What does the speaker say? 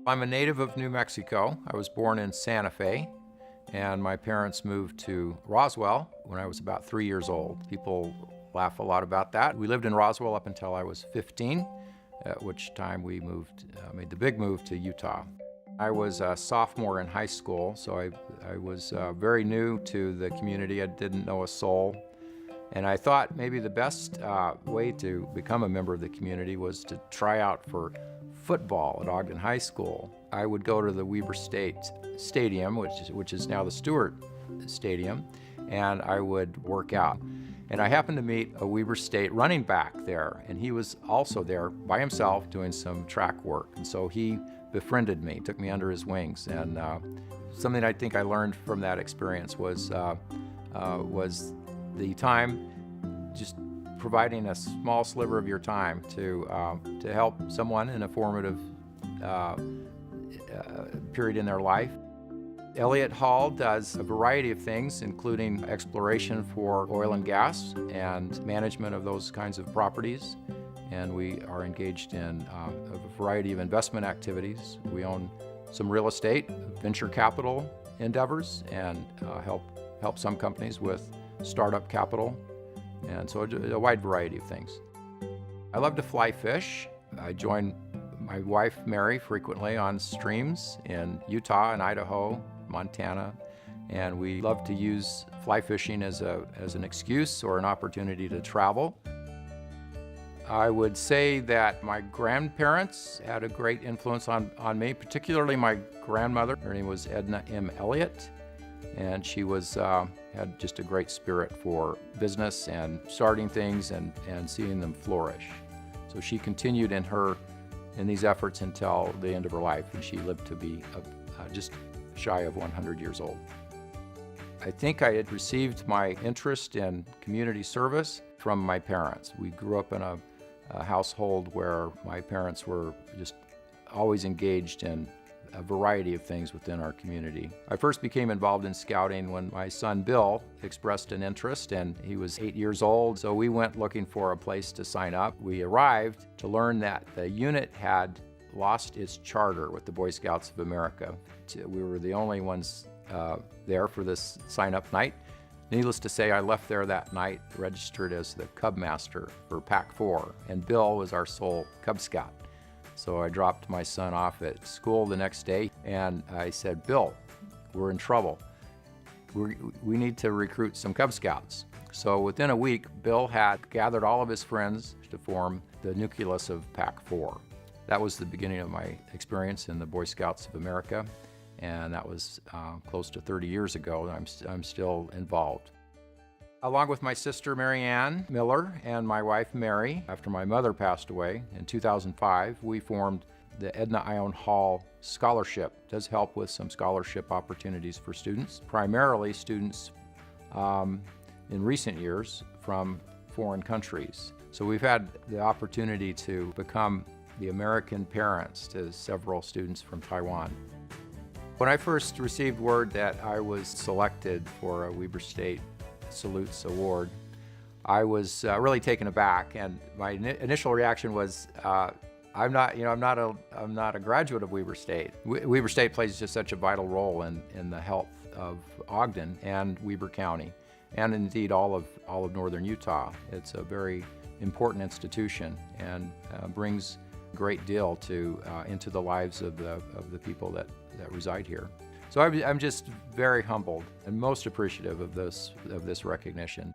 I'm a native of New Mexico. I was born in Santa Fe, and my parents moved to Roswell when I was about 3 years old. People laugh a lot about that. We lived in Roswell up until I was 15, at which time we made the big move to Utah. I was a sophomore in high school, so I was very new to the community. I didn't know a soul. And I thought maybe the best way to become a member of the community was to try out for football at Ogden High School. I would go to the Weber State Stadium, which is now the Stewart Stadium, and I would work out. And I happened to meet a Weber State running back there, and he was also there by himself doing some track work. And so he befriended me, took me under his wings, and something I think I learned from that experience was the time, just providing a small sliver of your time to help someone in a formative period in their life. Elliott Hall does a variety of things, including exploration for oil and gas and management of those kinds of properties. And we are engaged in a variety of investment activities. We own some real estate, venture capital endeavors, and help some companies with startup capital, and so a wide variety of things. I love to fly fish. I join my wife, Mary, frequently on streams in Utah and Idaho, Montana, and we love to use fly fishing as an excuse or an opportunity to travel. I would say that my grandparents had a great influence on me, particularly my grandmother. Her name was Edna M. Elliott, and she had just a great spirit for business and starting things and seeing them flourish. So she continued in these efforts until the end of her life, and she lived to be just shy of 100 years old. I think I had received my interest in community service from my parents. We grew up in a household where my parents were just always engaged in a variety of things within our community. I first became involved in scouting when my son Bill expressed an interest, and he was 8 years old, so we went looking for a place to sign up. We arrived to learn that the unit had lost its charter with the Boy Scouts of America. We were the only ones there for this sign-up night. Needless to say, I left there that night, registered as the Cub Master for Pack 4, and Bill was our sole Cub Scout. So I dropped my son off at school the next day, and I said, Bill, we're in trouble. We need to recruit some Cub Scouts. So within a week, Bill had gathered all of his friends to form the nucleus of Pack 4. That was the beginning of my experience in the Boy Scouts of America, and that was close to 30 years ago. I'm still involved. Along with my sister Mary Ann Miller and my wife Mary, after my mother passed away in 2005, we formed the Edna Ione Hall Scholarship. It does help with some scholarship opportunities for students, primarily students in recent years from foreign countries. So we've had the opportunity to become the American parents to several students from Taiwan. When I first received word that I was selected for a Weber State Salutes Award, I was really taken aback, and my initial reaction was, I'm not a graduate of Weber State. Weber State plays just such a vital role in the health of Ogden and Weber County, and indeed all of northern Utah. It's a very important institution and brings a great deal into the lives of the people that reside here. So I'm just very humbled and most appreciative of this recognition.